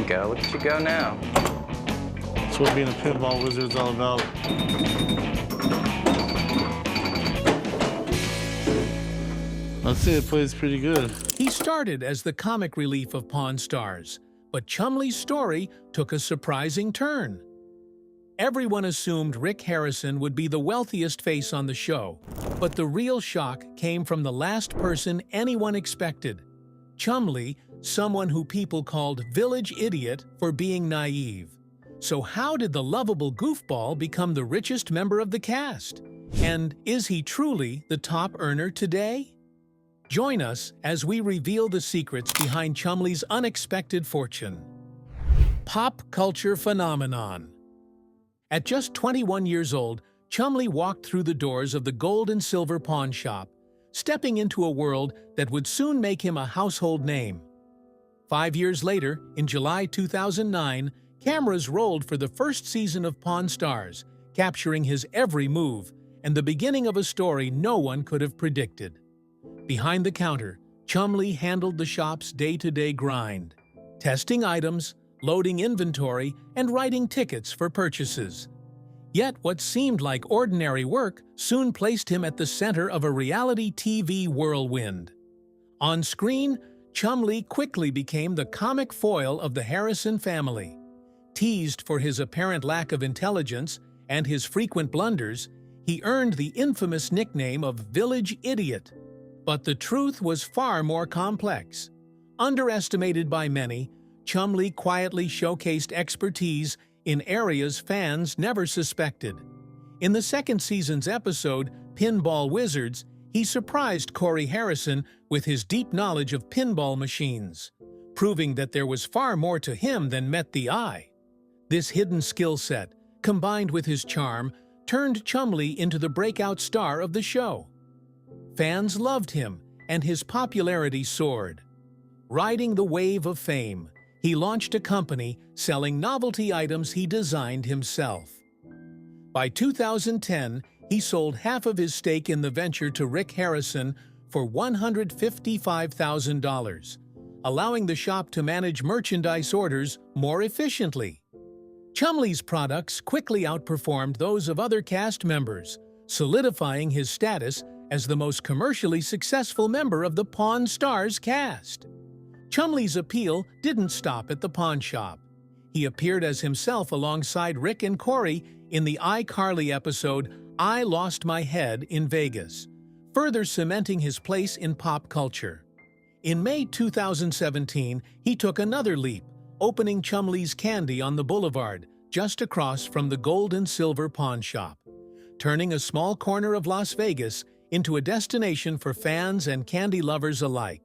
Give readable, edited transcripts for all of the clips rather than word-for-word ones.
you go. Look at you go now. That's what being a pinball wizard is all about. I'd say it plays pretty good. He started as the comic relief of Pawn Stars, but Chumlee's story took a surprising turn. Everyone assumed Rick Harrison would be the wealthiest face on the show, but the real shock came from the last person anyone expected. Chumlee, someone who people called Village Idiot for being naive. So how did the lovable goofball become the richest member of the cast? And is he truly the top earner today? Join us as we reveal the secrets behind Chumlee's unexpected fortune. Pop culture phenomenon. At just 21 years old, Chumlee walked through the doors of the gold and silver pawn shop, stepping into a world that would soon make him a household name. 5 years later, in July 2009, cameras rolled for the first season of Pawn Stars, capturing his every move and the beginning of a story no one could have predicted. Behind the counter, Chumlee handled the shop's day-to-day grind, testing items, loading inventory, and writing tickets for purchases. Yet what seemed like ordinary work soon placed him at the center of a reality TV whirlwind. On screen, Chumlee quickly became the comic foil of the Harrison family. Teased for his apparent lack of intelligence and his frequent blunders, he earned the infamous nickname of Village Idiot. But the truth was far more complex. Underestimated by many, Chumlee quietly showcased expertise in areas fans never suspected. In the second season's episode, Pinball Wizards, he surprised Corey Harrison with his deep knowledge of pinball machines, proving that there was far more to him than met the eye. This hidden skill set, combined with his charm, turned Chumlee into the breakout star of the show. Fans loved him, and his popularity soared. Riding the wave of fame, he launched a company selling novelty items he designed himself. By 2010, he sold half of his stake in the venture to Rick Harrison for $155,000, allowing the shop to manage merchandise orders more efficiently. Chumlee's products quickly outperformed those of other cast members, solidifying his status as the most commercially successful member of the Pawn Stars cast. Chumlee's appeal didn't stop at the pawn shop. He appeared as himself alongside Rick and Corey in the iCarly episode I Lost My Head in Vegas, further cementing his place in pop culture. In May 2017, he took another leap, opening Chumlee's Candy on the Boulevard, just across from the gold and silver pawn shop, turning a small corner of Las Vegas into a destination for fans and candy lovers alike.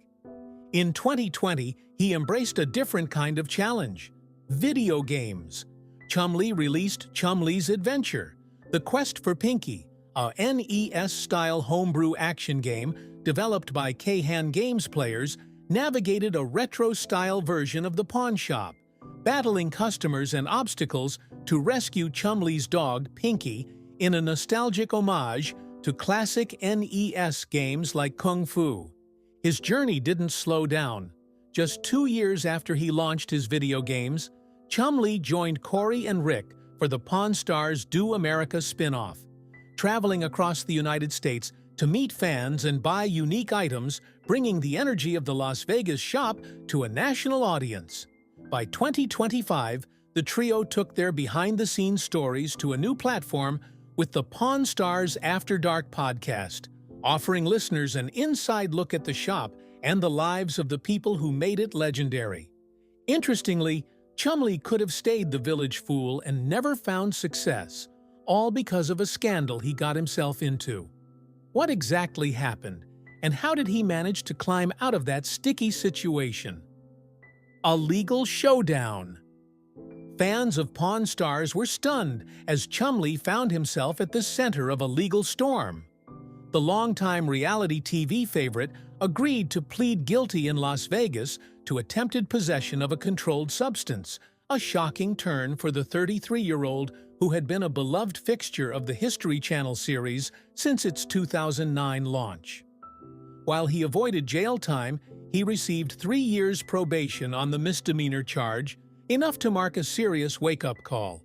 In 2020, he embraced a different kind of challenge: video games. Chumlee released Chumlee's Adventure, The Quest for Pinky, a NES-style homebrew action game developed by Kahan Games players, navigated a retro-style version of the pawn shop, battling customers and obstacles to rescue Chumlee's dog, Pinky, in a nostalgic homage to classic NES games like Kung Fu. His journey didn't slow down. Just 2 years after he launched his video games, Chumlee joined Corey and Rick for the Pawn Stars Do America spin-off, traveling across the United States to meet fans and buy unique items, bringing the energy of the Las Vegas shop to a national audience. By 2025, the trio took their behind-the-scenes stories to a new platform with the Pawn Stars After Dark podcast, offering listeners an inside look at the shop and the lives of the people who made it legendary. Interestingly, Chumlee could have stayed the village fool and never found success, all because of a scandal he got himself into. What exactly happened, and how did he manage to climb out of that sticky situation? A legal showdown. Fans of Pawn Stars were stunned as Chumlee found himself at the center of a legal storm. The longtime reality TV favorite agreed to plead guilty in Las Vegas to attempted possession of a controlled substance, a shocking turn for the 33-year-old who had been a beloved fixture of the History Channel series since its 2009 launch. While he avoided jail time, he received 3 years probation on the misdemeanor charge, enough to mark a serious wake-up call.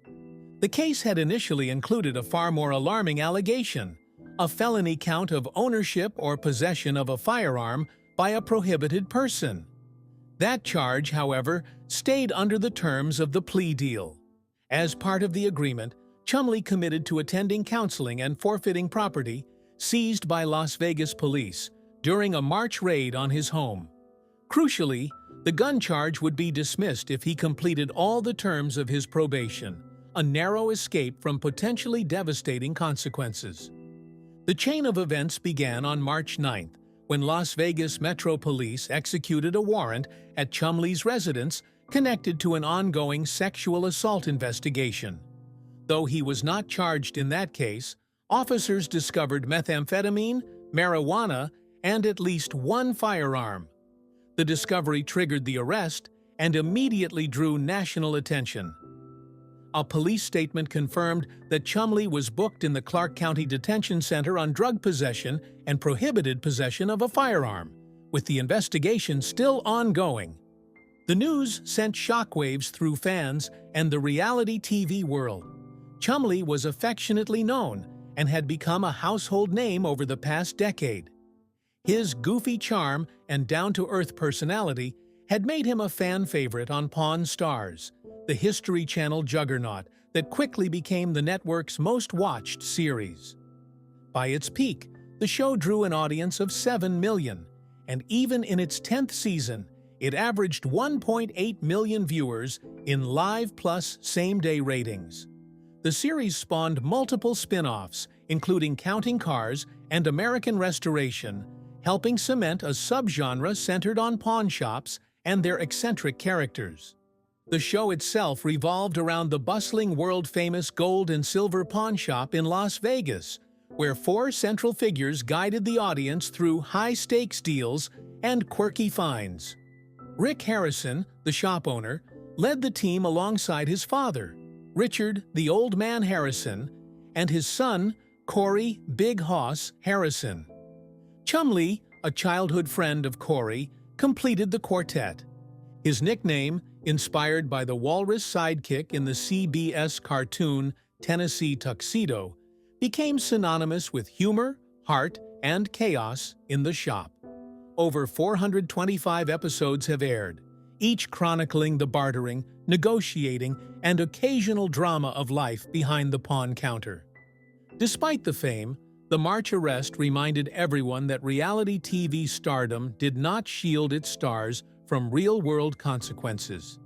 The case had initially included a far more alarming allegation, a felony count of ownership or possession of a firearm by a prohibited person. That charge, however, stayed under the terms of the plea deal. As part of the agreement, Chumlee committed to attending counseling and forfeiting property seized by Las Vegas police during a March raid on his home. Crucially, the gun charge would be dismissed if he completed all the terms of his probation, a narrow escape from potentially devastating consequences. The chain of events began on March 9th, when Las Vegas Metro Police executed a warrant at Chumlee's residence connected to an ongoing sexual assault investigation. Though he was not charged in that case, officers discovered methamphetamine, marijuana, and at least one firearm. The discovery triggered the arrest and immediately drew national attention. A police statement confirmed that Chumlee was booked in the Clark County Detention Center on drug possession and prohibited possession of a firearm, with the investigation still ongoing. The news sent shockwaves through fans and the reality TV world. Chumlee was affectionately known and had become a household name over the past decade. His goofy charm and down-to-earth personality had made him a fan favorite on Pawn Stars, the History Channel juggernaut that quickly became the network's most watched series. By its peak, the show drew an audience of 7 million, and even in its 10th season, it averaged 1.8 million viewers in live plus same-day ratings. The series spawned multiple spin-offs, including Counting Cars and American Restoration, helping cement a subgenre centered on pawn shops and their eccentric characters. The show itself revolved around the bustling world-famous gold and silver pawn shop in Las Vegas, where 4 central figures guided the audience through high-stakes deals and quirky finds. Rick Harrison, the shop owner, led the team alongside his father, Richard the Old Man Harrison, and his son, Corey Big Hoss Harrison. Chumlee, a childhood friend of Corey, completed the quartet. His nickname, inspired by the walrus sidekick in the CBS cartoon Tennessee Tuxedo, became synonymous with humor, heart, and chaos in the shop. Over 425 episodes have aired, each chronicling the bartering, negotiating, and occasional drama of life behind the pawn counter. Despite the fame, the March arrest reminded everyone that reality TV stardom did not shield its stars from real-world consequences.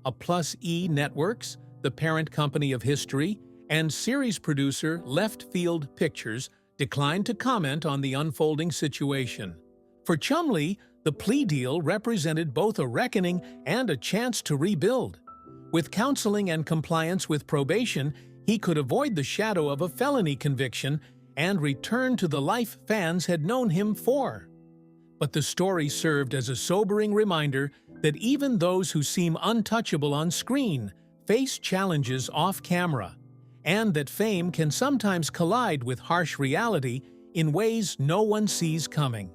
A Plus E Networks, the parent company of History, and series producer Left Field Pictures declined to comment on the unfolding situation. For Chumlee, the plea deal represented both a reckoning and a chance to rebuild. With counseling and compliance with probation, he could avoid the shadow of a felony conviction and return to the life fans had known him for. But the story served as a sobering reminder that even those who seem untouchable on screen face challenges off-camera, and that fame can sometimes collide with harsh reality in ways no one sees coming.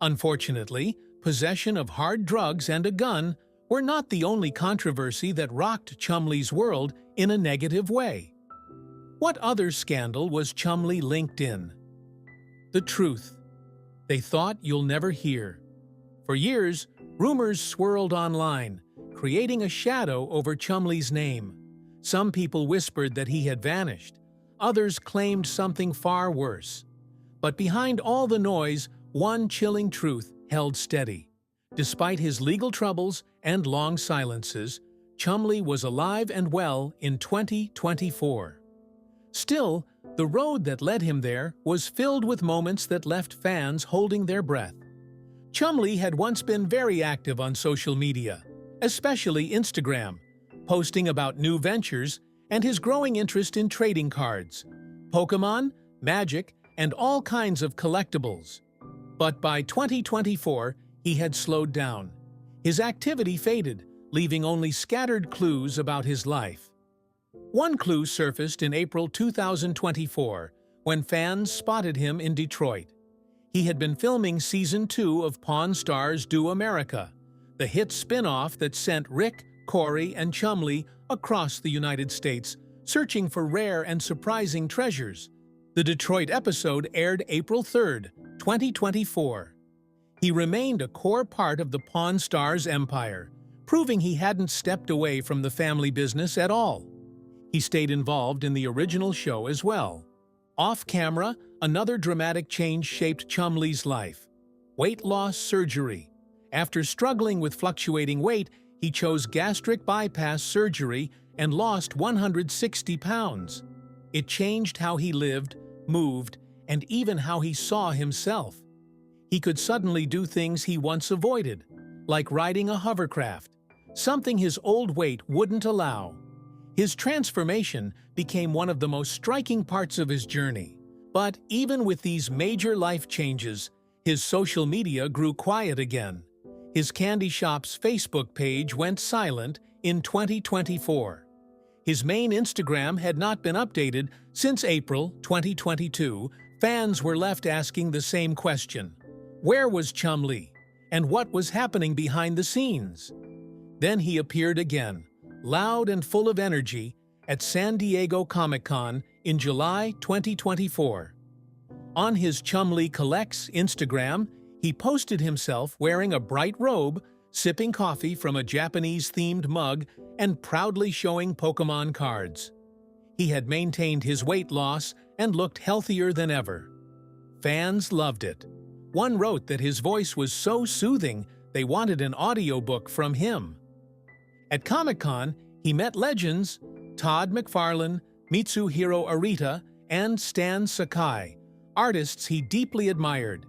Unfortunately, possession of hard drugs and a gun were not the only controversy that rocked Chumlee's world in a negative way. What other scandal was Chumlee linked in? The truth. They thought you'll never hear. For years, rumors swirled online, creating a shadow over Chumlee's name. Some people whispered that he had vanished. Others claimed something far worse. But behind all the noise, one chilling truth held steady. Despite his legal troubles and long silences, Chumlee was alive and well in 2024. Still, the road that led him there was filled with moments that left fans holding their breath. Chumlee had once been very active on social media, especially Instagram, posting about new ventures and his growing interest in trading cards, Pokémon, Magic, and all kinds of collectibles. But by 2024, he had slowed down. His activity faded, leaving only scattered clues about his life. One clue surfaced in April 2024, when fans spotted him in Detroit. He had been filming Season 2 of Pawn Stars Do America, the hit spin-off that sent Rick, Corey and Chumlee across the United States, searching for rare and surprising treasures. The Detroit episode aired April 3, 2024. He remained a core part of the Pawn Stars empire, proving he hadn't stepped away from the family business at all. He stayed involved in the original show as well. Off-camera, another dramatic change shaped Chumlee's life. Weight loss surgery. After struggling with fluctuating weight, he chose gastric bypass surgery and lost 160 pounds. It changed how he lived, moved, and even how he saw himself. He could suddenly do things he once avoided, like riding a hovercraft, something his old weight wouldn't allow. His transformation became one of the most striking parts of his journey. But even with these major life changes, his social media grew quiet again. His candy shop's Facebook page went silent in 2024. His main Instagram had not been updated since April 2022. Fans were left asking the same question. Where was Chumlee? And what was happening behind the scenes? Then he appeared again, loud and full of energy, at San Diego Comic-Con in July 2024. On his Chumlee Collects Instagram, he posted himself wearing a bright robe, sipping coffee from a Japanese-themed mug, and proudly showing Pokémon cards. He had maintained his weight loss and looked healthier than ever. Fans loved it. One wrote that his voice was so soothing they wanted an audiobook from him. At Comic-Con, he met legends Todd McFarlane, Mitsuhiro Arita, and Stan Sakai, artists he deeply admired.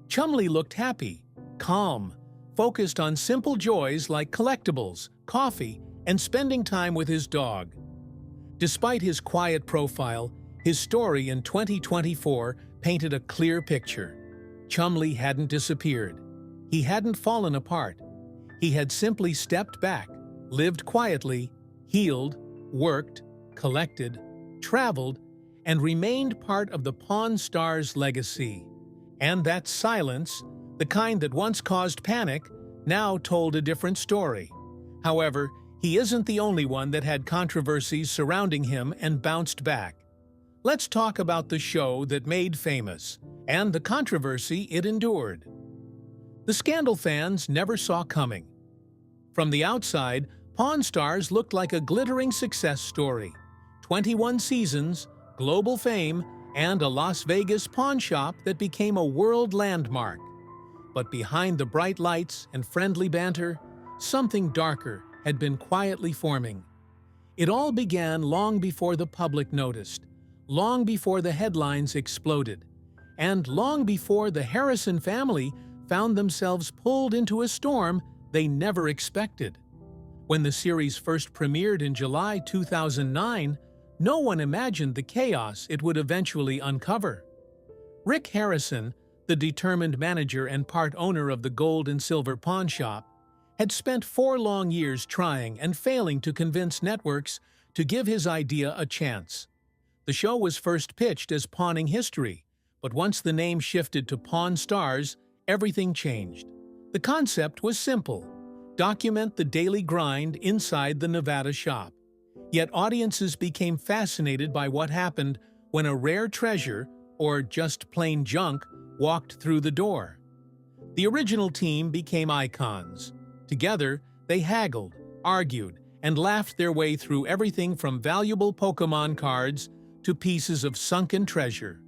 Chumlee looked happy, calm, focused on simple joys like collectibles, coffee, and spending time with his dog. Despite his quiet profile, his story in 2024 painted a clear picture. Chumlee hadn't disappeared. He hadn't fallen apart. He had simply stepped back, lived quietly, healed, worked, collected, traveled, and remained part of the Pawn Stars legacy. And that silence, the kind that once caused panic, now told a different story. However, he isn't the only one that had controversies surrounding him and bounced back. Let's talk about the show that made famous, and the controversy it endured. The scandal fans never saw coming. From the outside, Pawn Stars looked like a glittering success story. 21 seasons, global fame, and a Las Vegas pawn shop that became a world landmark. But behind the bright lights and friendly banter, something darker had been quietly forming. It all began long before the public noticed, long before the headlines exploded, and long before the Harrison family found themselves pulled into a storm they never expected. When the series first premiered in July 2009, no one imagined the chaos it would eventually uncover. Rick Harrison, the determined manager and part owner of the gold and silver pawn shop, had spent 4 long years trying and failing to convince networks to give his idea a chance. The show was first pitched as Pawning History, but once the name shifted to Pawn Stars, everything changed. The concept was simple: document the daily grind inside the Nevada shop. Yet audiences became fascinated by what happened when a rare treasure, or just plain junk, walked through the door. The original team became icons. Together, they haggled, argued, and laughed their way through everything from valuable Pokémon cards to pieces of sunken treasure.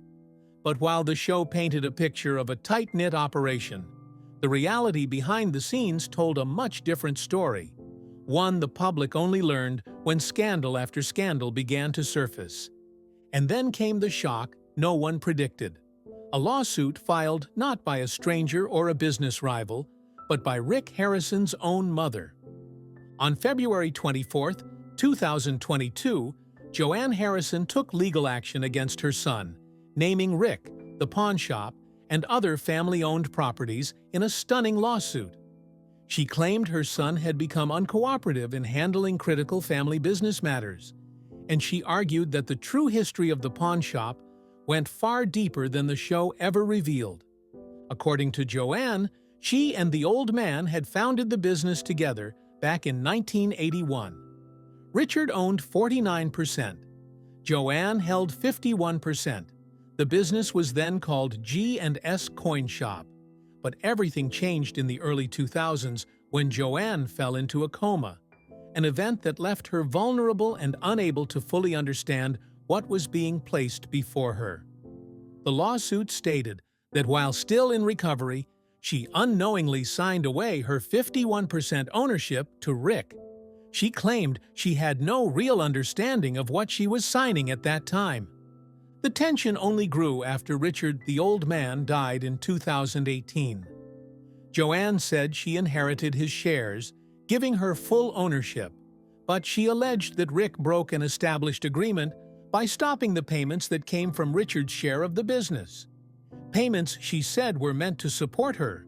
But while the show painted a picture of a tight-knit operation, the reality behind the scenes told a much different story. One the public only learned when scandal after scandal began to surface. And then came the shock no one predicted. A lawsuit filed not by a stranger or a business rival, but by Rick Harrison's own mother. On February 24, 2022, Joanne Harrison took legal action against her son, naming Rick, the pawn shop, and other family-owned properties in a stunning lawsuit. She claimed her son had become uncooperative in handling critical family business matters, and she argued that the true history of the pawn shop went far deeper than the show ever revealed. According to Joanne, she and the old man had founded the business together back in 1981. Richard owned 49%. Joanne held 51%. The business was then called G&S Coin Shop. But everything changed in the early 2000s when Joanne fell into a coma, an event that left her vulnerable and unable to fully understand what was being placed before her. The lawsuit stated that while still in recovery, she unknowingly signed away her 51% ownership to Rick. She claimed she had no real understanding of what she was signing at that time. The tension only grew after Richard, the old man, died in 2018. Joanne said she inherited his shares, giving her full ownership, but she alleged that Rick broke an established agreement by stopping the payments that came from Richard's share of the business. Payments she said were meant to support her.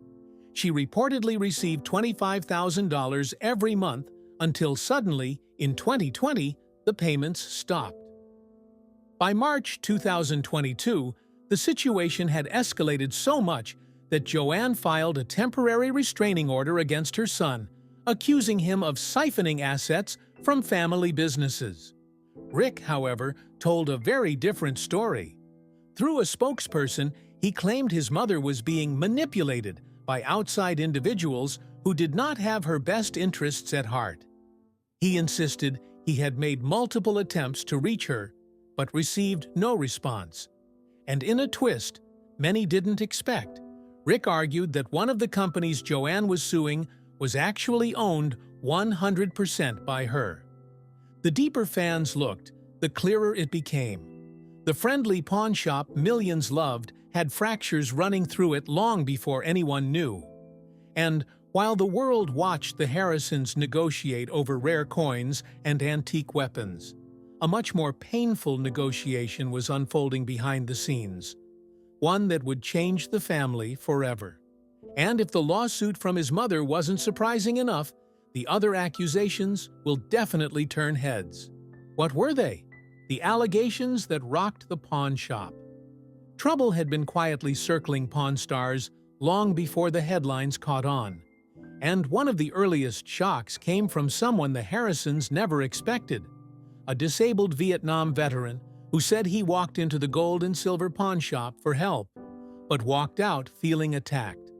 She reportedly received $25,000 every month until suddenly, in 2020, the payments stopped. By March 2022, the situation had escalated so much that Joanne filed a temporary restraining order against her son, accusing him of siphoning assets from family businesses. Rick, however, told a very different story. Through a spokesperson, he claimed his mother was being manipulated by outside individuals who did not have her best interests at heart. He insisted he had made multiple attempts to reach her, but received no response. And in a twist many didn't expect, Rick argued that one of the companies Joanne was suing was actually owned 100% by her. The deeper fans looked, the clearer it became. The friendly pawn shop millions loved had fractures running through it long before anyone knew. And while the world watched the Harrisons negotiate over rare coins and antique weapons, a much more painful negotiation was unfolding behind the scenes, one that would change the family forever. And if the lawsuit from his mother wasn't surprising enough, the other accusations will definitely turn heads. What were they? The allegations that rocked the pawn shop. Trouble had been quietly circling Pawn Stars long before the headlines caught on. And one of the earliest shocks came from someone the Harrisons never expected, a disabled Vietnam veteran who said he walked into the gold and silver pawn shop for help, but walked out feeling attacked.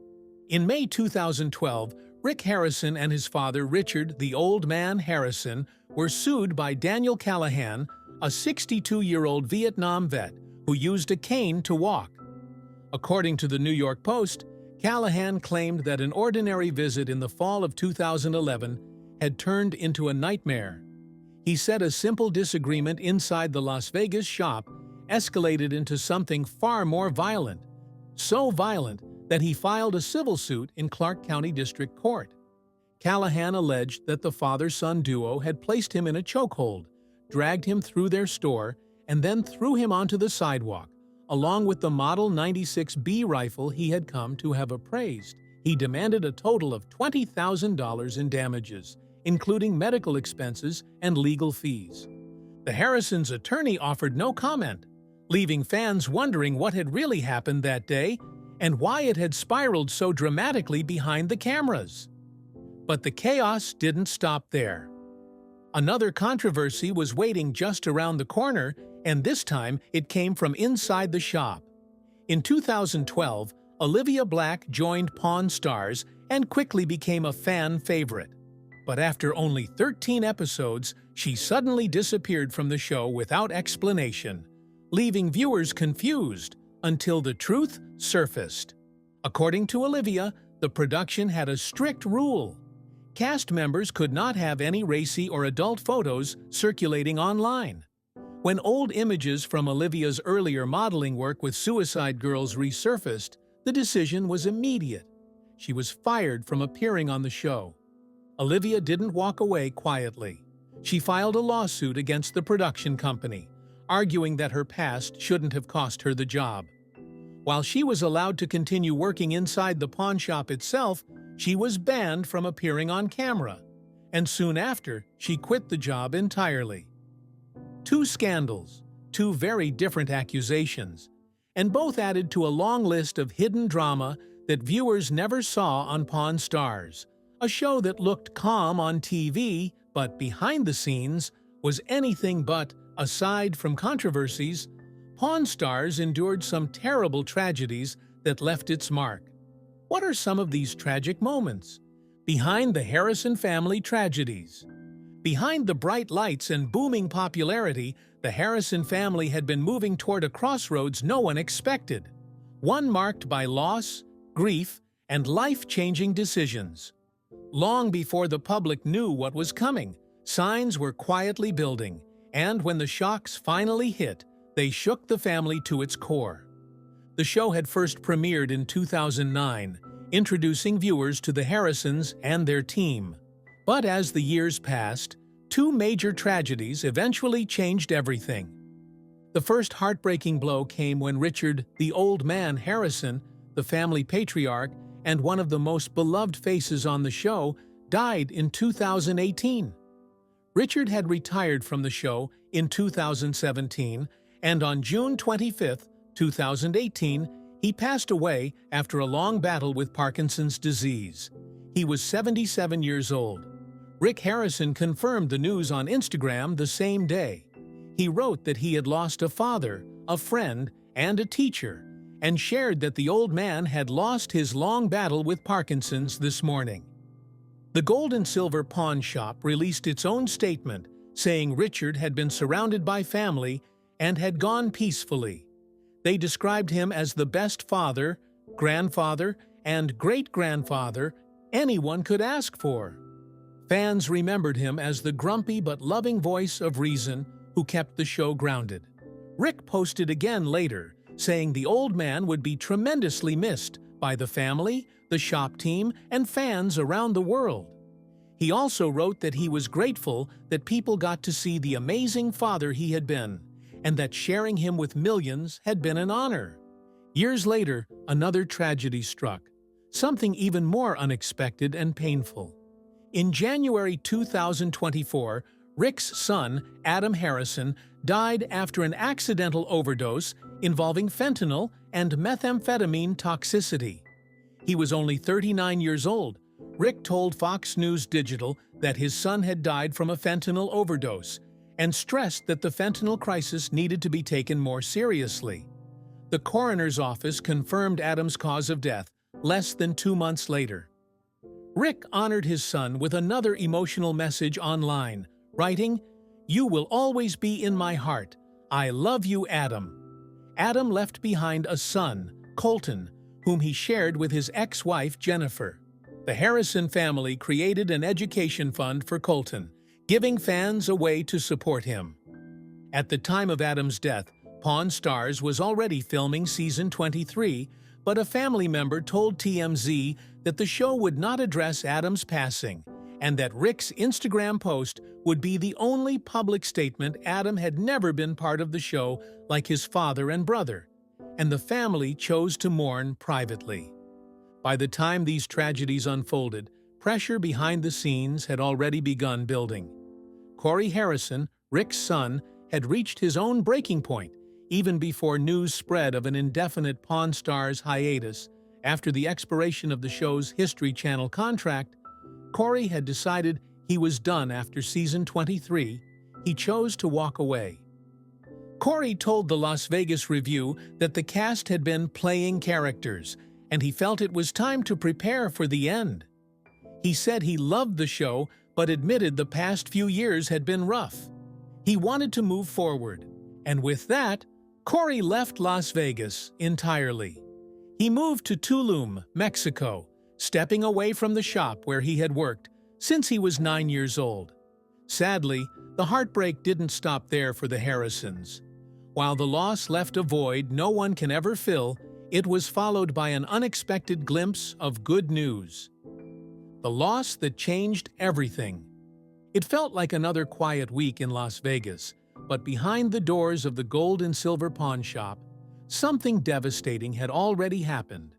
In May 2012, Rick Harrison and his father Richard, the old man Harrison, were sued by Daniel Callahan, a 62-year-old Vietnam vet who used a cane to walk. According to the New York Post, Callahan claimed that an ordinary visit in the fall of 2011 had turned into a nightmare. He said a simple disagreement inside the Las Vegas shop escalated into something far more violent, so violent that he filed a civil suit in Clark County District Court. Callahan alleged that the father-son duo had placed him in a chokehold, dragged him through their store, and then threw him onto the sidewalk, along with the Model 96B rifle he had come to have appraised. He demanded a total of $20,000 in damages, including medical expenses and legal fees. The Harrisons' attorney offered no comment, leaving fans wondering what had really happened that day and why it had spiraled so dramatically behind the cameras. But the chaos didn't stop there. Another controversy was waiting just around the corner, and this time it came from inside the shop. In 2012, Olivia Black joined Pawn Stars and quickly became a fan favorite. But after only 13 episodes, she suddenly disappeared from the show without explanation, leaving viewers confused until the truth surfaced. According to Olivia, the production had a strict rule. Cast members could not have any racy or adult photos circulating online. When old images from Olivia's earlier modeling work with Suicide Girls resurfaced, the decision was immediate. She was fired from appearing on the show. Olivia didn't walk away quietly. She filed a lawsuit against the production company, arguing that her past shouldn't have cost her the job. While she was allowed to continue working inside the pawn shop itself, she was banned from appearing on camera, and soon after, she quit the job entirely. Two scandals, two very different accusations, and both added to a long list of hidden drama that viewers never saw on Pawn Stars, a show that looked calm on TV, but behind the scenes was anything but. Aside from controversies, Pawn Stars endured some terrible tragedies that left its mark. What are some of these tragic moments? Behind the Harrison family tragedies. Behind the bright lights and booming popularity, the Harrison family had been moving toward a crossroads no one expected. One marked by loss, grief, and life-changing decisions. Long before the public knew what was coming, signs were quietly building, and when the shocks finally hit, they shook the family to its core. The show had first premiered in 2009, introducing viewers to the Harrisons and their team. But as the years passed, two major tragedies eventually changed everything. The first heartbreaking blow came when Richard, the old man Harrison, the family patriarch and one of the most beloved faces on the show, died in 2018. Richard had retired from the show in 2017, and on June 25, 2018, he passed away after a long battle with Parkinson's disease. He was 77 years old. Rick Harrison confirmed the news on Instagram the same day. He wrote that he had lost a father, a friend, and a teacher, and shared that the old man had lost his long battle with Parkinson's this morning. The Gold and Silver Pawn Shop released its own statement, saying Richard had been surrounded by family and had gone peacefully. They described him as the best father, grandfather, and great-grandfather anyone could ask for. Fans remembered him as the grumpy but loving voice of reason who kept the show grounded. Rick posted again later, saying the old man would be tremendously missed by the family, the shop team, and fans around the world. He also wrote that he was grateful that people got to see the amazing father he had been, and that sharing him with millions had been an honor. Years later, another tragedy struck, something even more unexpected and painful. In January 2024, Rick's son, Adam Harrison, died after an accidental overdose involving fentanyl and methamphetamine toxicity. He was only 39 years old. Rick told Fox News Digital that his son had died from a fentanyl overdose and stressed that the fentanyl crisis needed to be taken more seriously. The coroner's office confirmed Adam's cause of death less than 2 months later. Rick honored his son with another emotional message online, writing, "You will always be in my heart. I love you, Adam." Adam left behind a son, Colton, whom he shared with his ex-wife, Jennifer. The Harrison family created an education fund for Colton, giving fans a way to support him. At the time of Adam's death, Pawn Stars was already filming season 23, but a family member told TMZ that the show would not address Adam's passing, and that Rick's Instagram post would be the only public statement Adam had never been part of the show like his father and brother, and the family chose to mourn privately. By the time these tragedies unfolded, pressure behind the scenes had already begun building. Corey Harrison, Rick's son, had reached his own breaking point, even before news spread of an indefinite Pawn Stars hiatus. After the expiration of the show's History Channel contract, Corey had decided he was done after season 23. He chose to walk away. Corey told the Las Vegas Review that the cast had been playing characters, and he felt it was time to prepare for the end. He said he loved the show, but admitted the past few years had been rough. He wanted to move forward, and with that, Corey left Las Vegas entirely. He moved to Tulum, Mexico, stepping away from the shop where he had worked since he was 9 years old. Sadly, the heartbreak didn't stop there for the Harrisons. While the loss left a void no one can ever fill, it was followed by an unexpected glimpse of good news. The loss that changed everything. It felt like another quiet week in Las Vegas, but behind the doors of the Gold and Silver Pawn Shop, something devastating had already happened.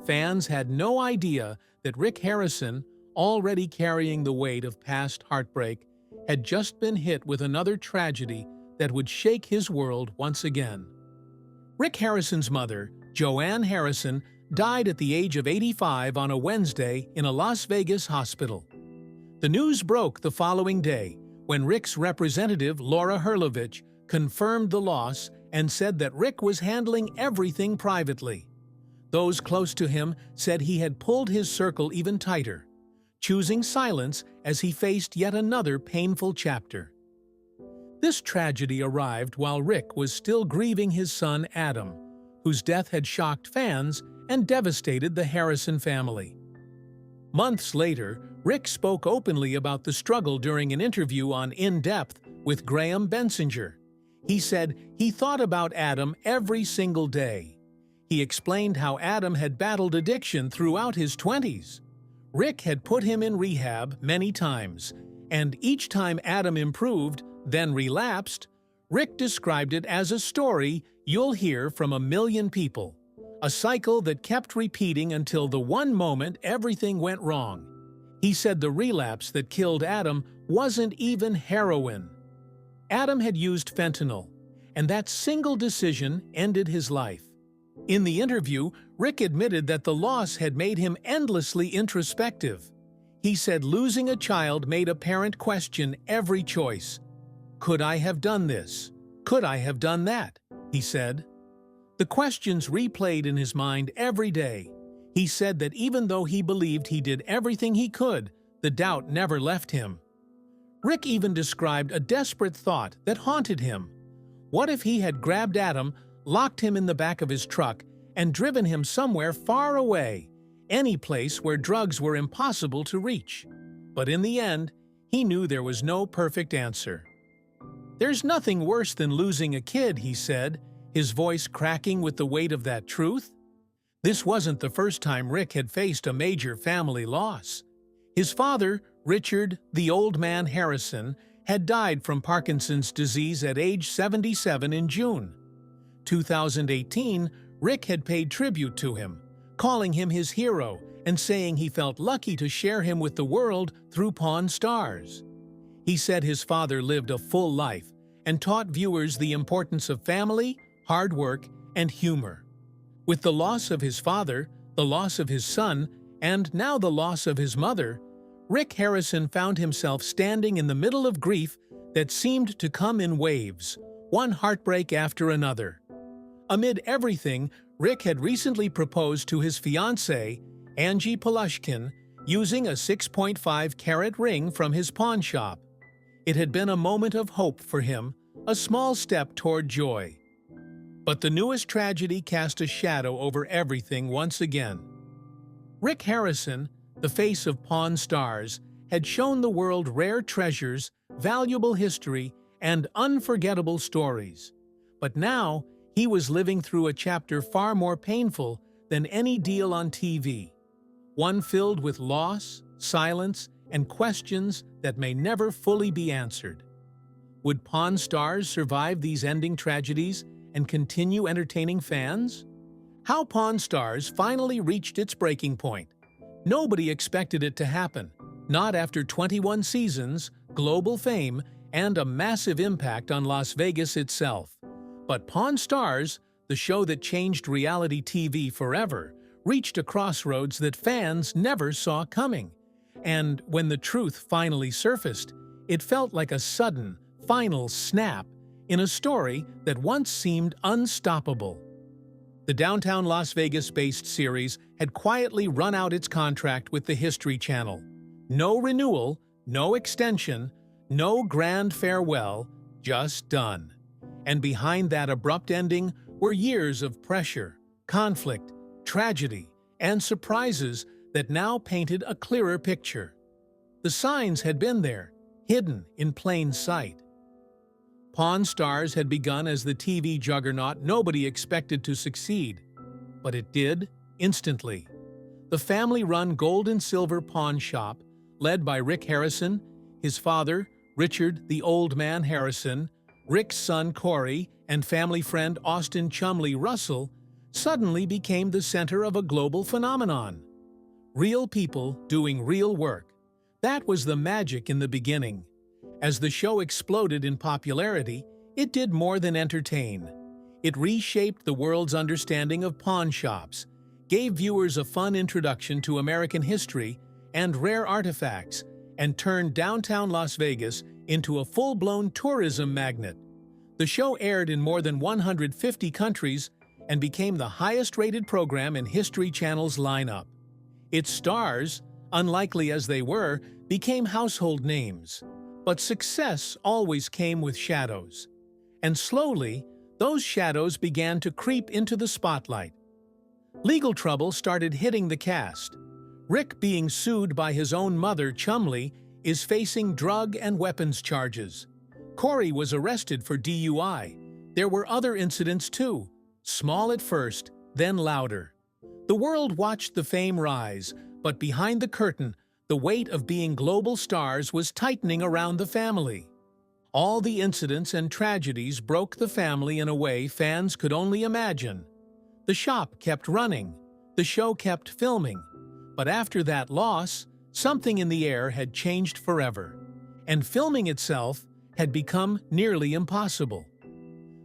Fans had no idea that Rick Harrison, already carrying the weight of past heartbreak, had just been hit with another tragedy that would shake his world once again. Rick Harrison's mother, Joanne Harrison, died at the age of 85 on a Wednesday in a Las Vegas hospital. The news broke the following day when Rick's representative, Laura Herlovich, confirmed the loss and said that Rick was handling everything privately. Those close to him said he had pulled his circle even tighter, choosing silence as he faced yet another painful chapter. This tragedy arrived while Rick was still grieving his son Adam, whose death had shocked fans and devastated the Harrison family. Months later, Rick spoke openly about the struggle during an interview on In Depth with Graham Bensinger. He said he thought about Adam every single day. He explained how Adam had battled addiction throughout his 20s. Rick had put him in rehab many times, and each time Adam improved, then relapsed, Rick described it as a story you'll hear from a million people, a cycle that kept repeating until the one moment everything went wrong. He said the relapse that killed Adam wasn't even heroin. Adam had used fentanyl, and that single decision ended his life. In the interview, Rick admitted that the loss had made him endlessly introspective. He said losing a child made a parent question every choice. Could I have done this? Could I have done that? He said. The questions replayed in his mind every day. He said that even though he believed he did everything he could, the doubt never left him. Rick even described a desperate thought that haunted him. What if he had grabbed Adam, locked him in the back of his truck, and driven him somewhere far away, any place where drugs were impossible to reach? But in the end, he knew there was no perfect answer. There's nothing worse than losing a kid, he said, his voice cracking with the weight of that truth. This wasn't the first time Rick had faced a major family loss. His father, Richard "the Old Man" Harrison, had died from Parkinson's disease at age 77 in June. 2018, Rick had paid tribute to him, calling him his hero and saying he felt lucky to share him with the world through Pawn Stars. He said his father lived a full life and taught viewers the importance of family, hard work, and humor. With the loss of his father, the loss of his son, and now the loss of his mother, Rick Harrison found himself standing in the middle of grief that seemed to come in waves, one heartbreak after another. Amid everything, Rick had recently proposed to his fiancée, Angie Polushkin, using a 6.5-carat ring from his pawn shop. It had been a moment of hope for him, a small step toward joy. But the newest tragedy cast a shadow over everything once again. Rick Harrison, the face of Pawn Stars, had shown the world rare treasures, valuable history, and unforgettable stories. But now, he was living through a chapter far more painful than any deal on TV. One filled with loss, silence, and questions that may never fully be answered. Would Pawn Stars survive these ending tragedies and continue entertaining fans? How Pawn Stars finally reached its breaking point. Nobody expected it to happen, not after 21 seasons, global fame, and a massive impact on Las Vegas itself. But Pawn Stars, the show that changed reality TV forever, reached a crossroads that fans never saw coming. And when the truth finally surfaced, it felt like a sudden, final snap in a story that once seemed unstoppable. The downtown Las Vegas-based series had quietly run out its contract with the History Channel. No renewal, no extension, no grand farewell, just done. And behind that abrupt ending were years of pressure, conflict, tragedy, and surprises that now painted a clearer picture. The signs had been there, hidden in plain sight. Pawn Stars had begun as the TV juggernaut nobody expected to succeed, but it did instantly. The family-run gold and silver pawn shop, led by Rick Harrison, his father, Richard "the Old Man" Harrison, Rick's son Corey, and family friend Austin "Chumley" Russell, suddenly became the center of a global phenomenon. Real people doing real work. That was the magic in the beginning. As the show exploded in popularity, it did more than entertain. It reshaped the world's understanding of pawn shops, gave viewers a fun introduction to American history and rare artifacts, and turned downtown Las Vegas into a full-blown tourism magnet. The show aired in more than 150 countries and became the highest-rated program in History Channel's lineup. Its stars, unlikely as they were, became household names. But success always came with shadows. And slowly, those shadows began to creep into the spotlight. Legal trouble started hitting the cast. Rick, being sued by his own mother, Chumlee, is facing drug and weapons charges. Corey was arrested for DUI. There were other incidents too, small at first, then louder. The world watched the fame rise, but behind the curtain, the weight of being global stars was tightening around the family. All the incidents and tragedies broke the family in a way fans could only imagine. The shop kept running, the show kept filming, but after that loss, something in the air had changed forever, and filming itself had become nearly impossible.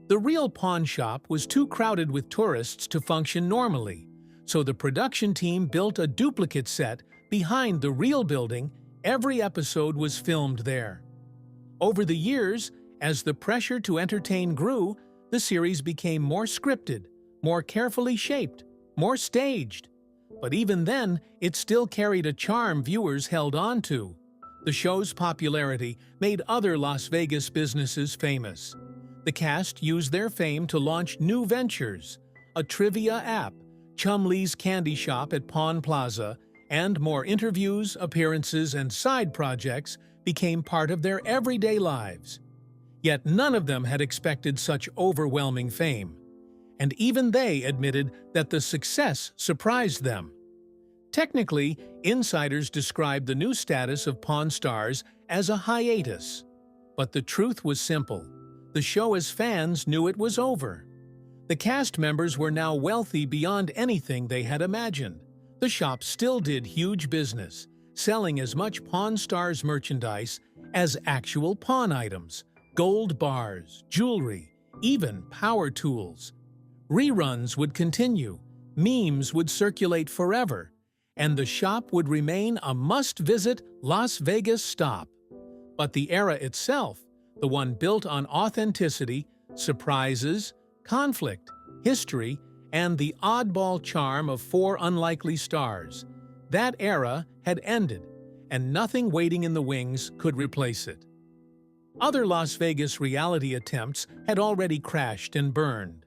The real pawn shop was too crowded with tourists to function normally, so the production team built a duplicate set behind the real building. Every episode was filmed there. Over the years, as the pressure to entertain grew, the series became more scripted, more carefully shaped, more staged. But even then, it still carried a charm viewers held on to. The show's popularity made other Las Vegas businesses famous. The cast used their fame to launch new ventures, a trivia app, Chumlee's candy shop at Pawn Plaza, and more interviews, appearances, and side projects became part of their everyday lives. Yet none of them had expected such overwhelming fame. And even they admitted that the success surprised them. Technically, insiders described the new status of Pawn Stars as a hiatus. But the truth was simple. The show as fans knew it was over. The cast members were now wealthy beyond anything they had imagined. The shop still did huge business, selling as much Pawn Stars merchandise as actual pawn items, gold bars, jewelry, even power tools. Reruns would continue, memes would circulate forever, and the shop would remain a must-visit Las Vegas stop. But the era itself, the one built on authenticity, surprises, conflict, history, and the oddball charm of four unlikely stars, that era had ended, and nothing waiting in the wings could replace it. Other Las Vegas reality attempts had already crashed and burned.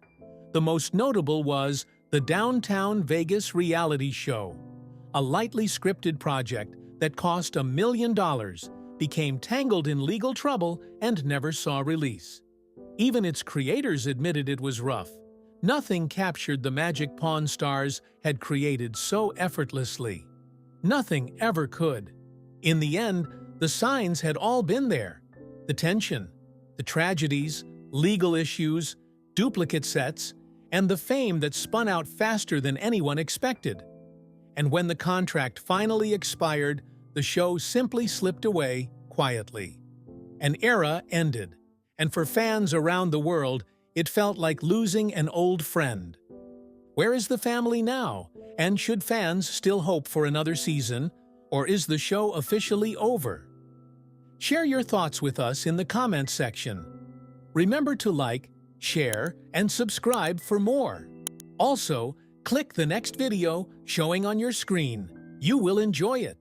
The most notable was the Downtown Vegas reality show, a lightly scripted project that cost $1 million, became tangled in legal trouble, and never saw release. Even its creators admitted it was rough. Nothing captured the magic Pawn Stars had created so effortlessly. Nothing ever could. In the end, the signs had all been there. The tension, the tragedies, legal issues, duplicate sets, and the fame that spun out faster than anyone expected. And when the contract finally expired, the show simply slipped away quietly. An era ended, and for fans around the world, it felt like losing an old friend. Where is the family now? And should fans still hope for another season, or is the show officially over? Share your thoughts with us in the comments section. Remember to like, share, and subscribe for more. Also, click the next video showing on your screen. You will enjoy it.